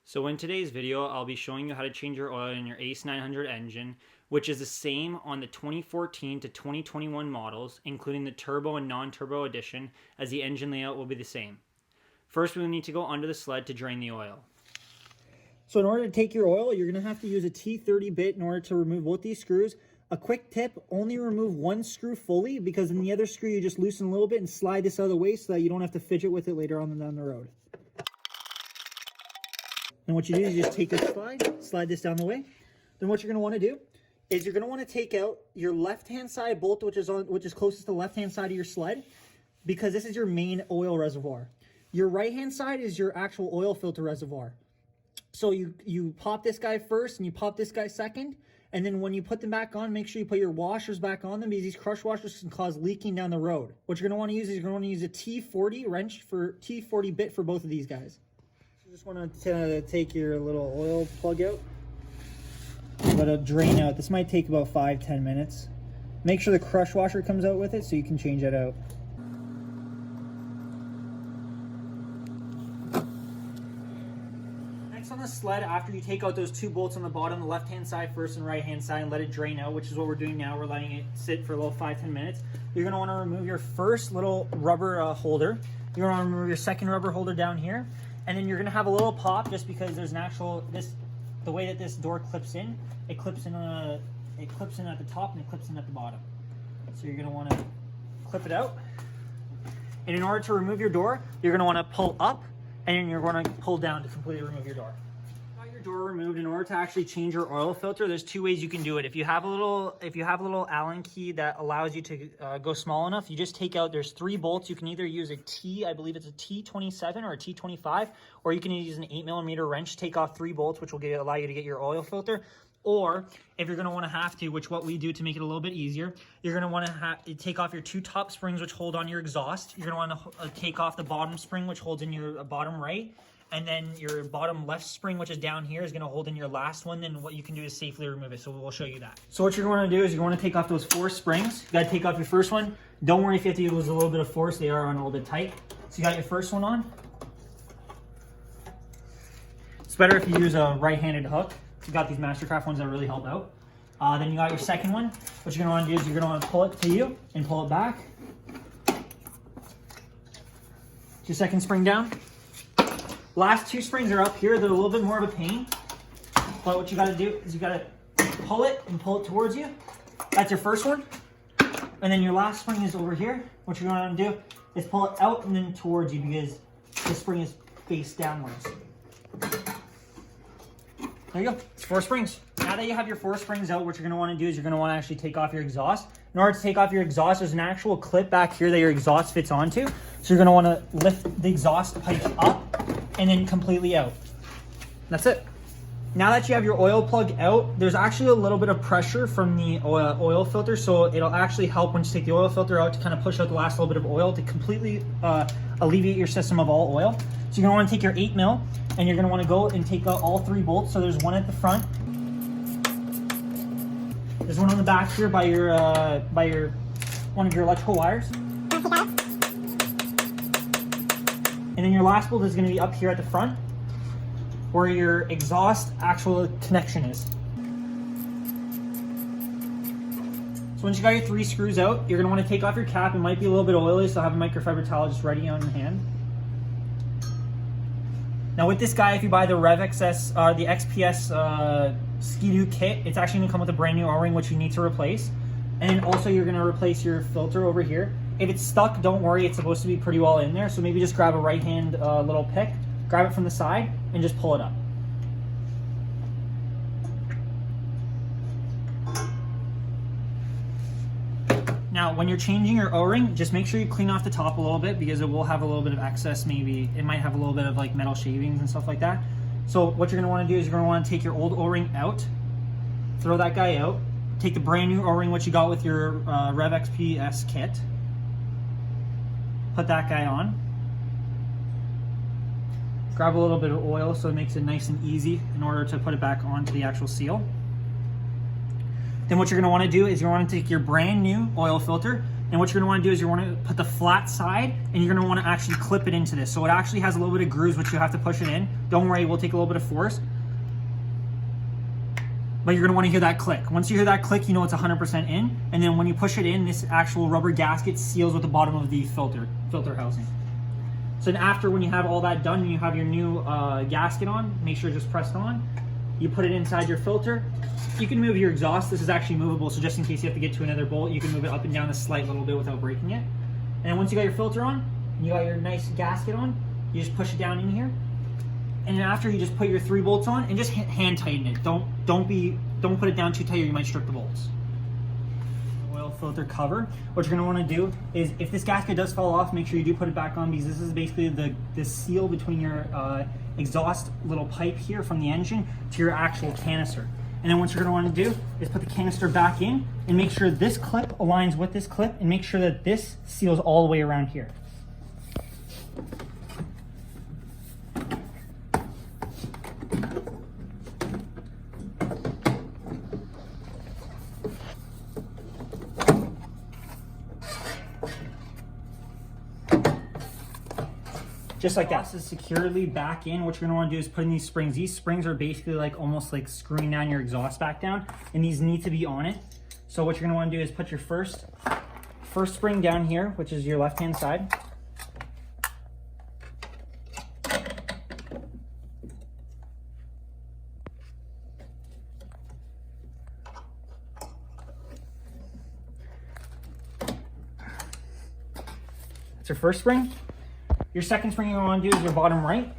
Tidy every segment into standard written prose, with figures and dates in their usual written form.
So in today's video, I'll be showing you how to change your oil in your Ace 900 engine, which is the same on the 2014 to 2021 models, including the turbo and non-turbo edition, as the engine layout will be the same. First, we will need to go under the sled to drain the oil. So in order to take your oil, you're going to have to use a T30 bit in order to remove both these screws. A quick tip, only remove one screw fully, because in the other screw you just loosen a little bit and slide this out of the way so that you don't have to fidget with it later on down the road. And what you do is you just take this slide this down the way. Then what you're going to want to do is you're going to want to take out your left-hand side bolt, which is closest to the left-hand side of your sled, because this is your main oil reservoir. Your right-hand side is your actual oil filter reservoir. So you pop this guy first and you pop this guy second, and then when you put them back on, make sure you put your washers back on them, because these crush washers can cause leaking down the road. What you're going to want to use is you're going to want to use a T40 wrench for T40 bit for both of these guys. You just want to take your little oil plug out, let it drain out. This might take about 5-10 minutes. Make sure the crush washer comes out with it so you can change it out. Next on the sled, after you take out those two bolts on the bottom, the left-hand side first and right-hand side, and let it drain out, which is what we're doing now. We're letting it sit for a little 5-10 minutes. You're going to want to remove your first little rubber holder. You're going to remove your second rubber holder down here. And then you're going to have a little pop just because there's an actual, the way that this door clips in, it clips in at the top and it clips in at the bottom. So you're going to want to clip it out. And in order to remove your door, you're going to want to pull up, and then you're going to pull down to completely remove your door. Got your door removed. In order to actually change your oil filter, there's two ways you can do it. If you have a little Allen key that allows you to go small enough, you just take out, there's 3 bolts. You can either use a I believe it's a T27 or a T25, or you can use an 8mm wrench, take off 3 bolts, which will allow you to get your oil filter. Or if you're going to want to have to, which what we do to make it a little bit easier, you're going to want to take off your 2 top springs, which hold on your exhaust. You're going to want to take off the bottom spring, which holds in your bottom right. And then your bottom left spring, which is down here, is going to hold in your last one. Then what you can do is safely remove it. So we'll show you that. So what you're going to do is you're going to take off those 4 springs. You got to take off your first one. Don't worry if you have to use a little bit of force. They are on a little bit tight. So you got your first one on. It's better if you use a right-handed hook. You got these Mastercraft ones that really help out. Then you got your second one. What you're going to want to do is you're going to want to pull it to you and pull it back. Get your second spring down. Last 2 springs are up here. They're a little bit more of a pain. But what you got to do is you got to pull it and pull it towards you. That's your first one. And then your last spring is over here. What you're going to do is pull it out and then towards you, because the spring is face downwards. There you go. It's 4 springs. Now that you have your 4 springs out, what you're going to want to do is you're going to want to actually take off your exhaust. In order to take off your exhaust, there's an actual clip back here that your exhaust fits onto. So you're going to want to lift the exhaust pipe up and then completely out. That's it. Now that you have your oil plug out, there's actually a little bit of pressure from the oil filter, so it'll actually help when you take the oil filter out to kind of push out the last little bit of oil to completely alleviate your system of all oil. So you're going to want to take your 8mm and you're going to want to go and take out all 3 bolts. So there's one at the front. There's one on the back here by your one of your electrical wires. And then your last bolt is going to be up here at the front, where your exhaust actual connection is. So once you got your 3 screws out, you're going to want to take off your cap. It might be a little bit oily, so have a microfiber towel just ready on hand. Now with this guy, if you buy the RevXS, the XPS Skidoo kit, it's actually going to come with a brand new O-ring, which you need to replace. And then also you're going to replace your filter over here. If it's stuck, don't worry, it's supposed to be pretty well in there. So maybe just grab a right hand little pick, grab it from the side, and just pull it up. Now, when you're changing your O-ring, just make sure you clean off the top a little bit, because it will have a little bit of excess. Maybe it might have a little bit of like metal shavings and stuff like that. So what you're going to want to do is you're going to want to take your old O-ring out, throw that guy out, take the brand new O-ring, what you got with your RevXPS kit, put that guy on, grab a little bit of oil so it makes it nice and easy in order to put it back onto the actual seal. Then what you're going to want to do is you want to take your brand new oil filter, and And what you're gonna wanna do is you wanna put the flat side and you're gonna wanna actually clip it into this. So it actually has a little bit of grooves, which you have to push it in. Don't worry, it will take a little bit of force. But you're gonna wanna hear that click. Once you hear that click, you know it's 100% in. And then when you push it in, this actual rubber gasket seals with the bottom of the filter housing. So then after, when you have all that done and you have your new gasket on, make sure it's just pressed on. You put it inside your filter. You can move your exhaust. This is actually movable, so just in case you have to get to another bolt, you can move it up and down a slight little bit without breaking it. And then once you got your filter on, and you got your nice gasket on, you just push it down in here. And then after, you just put your 3 bolts on and just hand tighten it. Don't put it down too tight or you might strip the bolts. Oil filter cover. What you're gonna wanna do is, if this gasket does fall off, make sure you do put it back on, because this is basically the seal between your exhaust little pipe here from the engine to your actual canister. And then what you're gonna wanna do is put the canister back in and make sure this clip aligns with this clip, and make sure that this seals all the way around here. Just like that. This is securely back in. What you're gonna wanna do is put in these springs. These springs are basically like almost like screwing down your exhaust back down, and these need to be on it. So what you're gonna wanna do is put your first spring down here, which is your left-hand side. That's your first spring. Your second spring you want to do is your bottom right.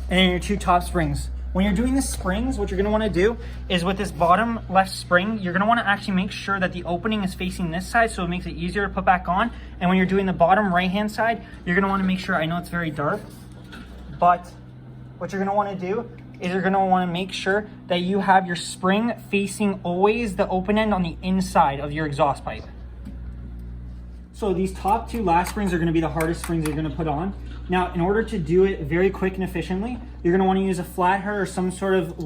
And then your 2 top springs. When you're doing the springs, what you're gonna wanna do is, with this bottom left spring, you're gonna wanna actually make sure that the opening is facing this side, so it makes it easier to put back on. And when you're doing the bottom right-hand side, you're gonna wanna make sure, I know it's very dark, but what you're gonna wanna do is you're gonna wanna make sure that you have your spring facing always the open end on the inside of your exhaust pipe. So these top 2 last springs are gonna be the hardest springs you're gonna put on. Now, in order to do it very quick and efficiently, you're gonna wanna use a flathead or some sort of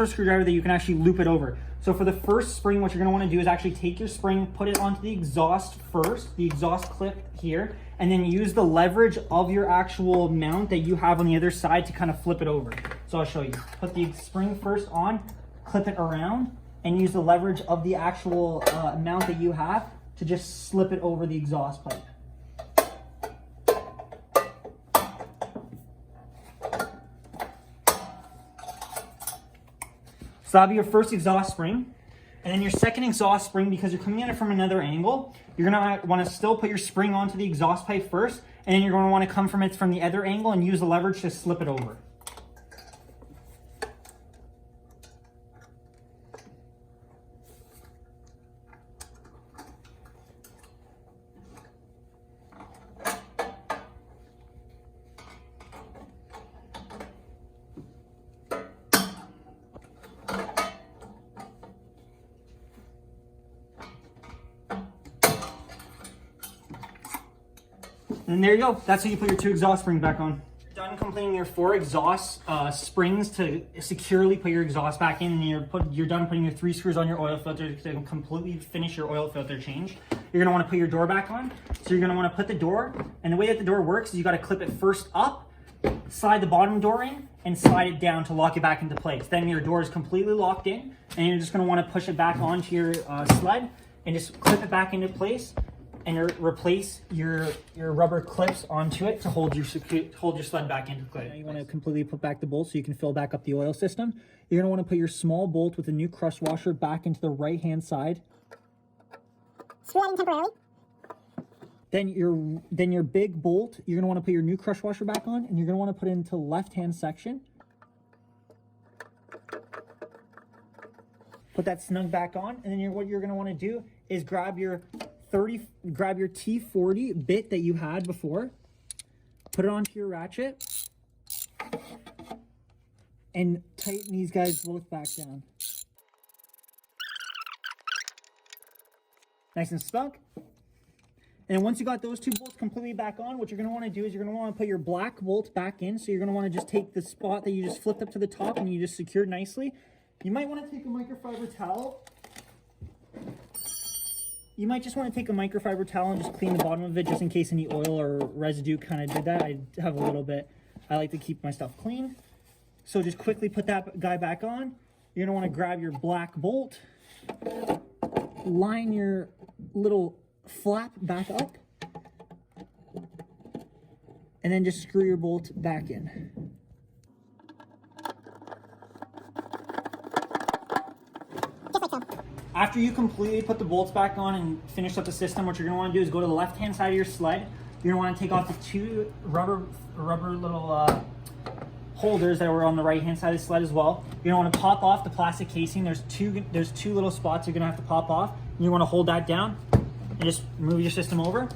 screwdriver that you can actually loop it over. So for the first spring, what you're gonna wanna do is actually take your spring, put it onto the exhaust first, the exhaust clip here, and then use the leverage of your actual mount that you have on the other side to kind of flip it over. So I'll show you. Put the spring first on, clip it around, and use the leverage of the actual mount that you have to just slip it over the exhaust pipe. So that'll be your first exhaust spring. And then your second exhaust spring, because you're coming at it from another angle, you're gonna wanna still put your spring onto the exhaust pipe first, and then you're gonna wanna come from it from the other angle and use the leverage to slip it over. And there you go. That's how you put your 2 exhaust springs back on. You're done completing your 4 exhaust springs to securely put your exhaust back in, and you're done putting your 3 screws on your oil filter to completely finish your oil filter change. You're gonna wanna put your door back on. So you're gonna wanna put the door, and the way that the door works is you gotta clip it first up, slide the bottom door in, and slide it down to lock it back into place. Then your door is completely locked in, and you're just gonna wanna push it back onto your sled and just clip it back into place, and replace your rubber clips onto it to hold your sled back into place. Now you want to completely put back the bolt so you can fill back up the oil system. You're going to want to put your small bolt with a new crush washer back into the right-hand side. Screw that in temporarily. Then your big bolt, you're going to want to put your new crush washer back on, and you're going to want to put it into the left-hand section. Put that snug back on, and then what you're going to want to do is grab your T40 bit that you had before, put it onto your ratchet, and tighten these guys both back down. Nice and stuck. And once you got those two bolts completely back on, what you're going to want to do is you're going to want to put your black bolt back in. So you're going to want to just take the spot that you just flipped up to the top and you just secured nicely. You might want to take a microfiber towel. You might just want to take a microfiber towel and just clean the bottom of it just in case any oil or residue kind of did that. I have a little bit. I like to keep my stuff clean. So just quickly put that guy back on. You're going to want to grab your black bolt, line your little flap back up, and then just screw your bolt back in. After you completely put the bolts back on and finish up the system, what you're going to want to do is go to the left-hand side of your sled. You're going to want to take off the two rubber little holders that were on the right-hand side of the sled as well. You're going to want to pop off the plastic casing. There's two little spots you're going to have to pop off. You want to hold that down and just move your system over.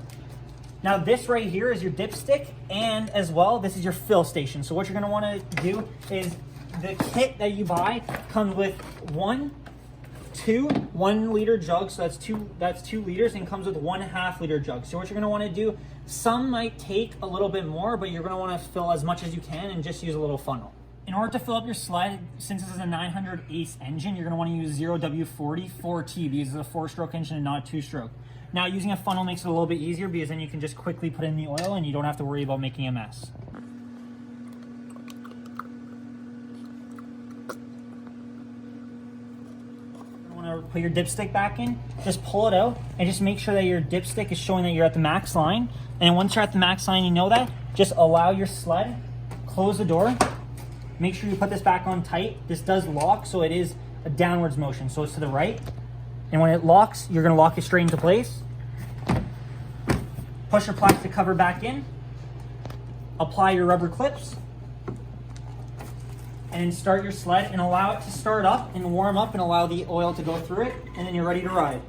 Now this right here is your dipstick, and as well, this is your fill station. So what you're going to want to do is the kit that you buy comes with 1 liter jugs, so that's 2 liters, and comes with 1/2 liter jug. So what you're going to want to do, some might take a little bit more, but you're going to want to fill as much as you can and just use a little funnel. In order to fill up your sled, since this is a 900 ACE engine, you're going to want to use 0W40 4T because it's a 4-stroke engine and not a 2-stroke. Now using a funnel makes it a little bit easier because then you can just quickly put in the oil and you don't have to worry about making a mess. Put your dipstick back in, just pull it out and just make sure that your dipstick is showing that you're at the max line. And once you're at the max line, you know that, just allow your sled, close the door, make sure you put this back on tight. This does lock, so it is a downwards motion, so it's to the right. And when it locks, you're going to lock it straight into place. Push your plastic cover back in, apply your rubber clips, and start your sled and allow it to start up and warm up and allow the oil to go through it, and then you're ready to ride.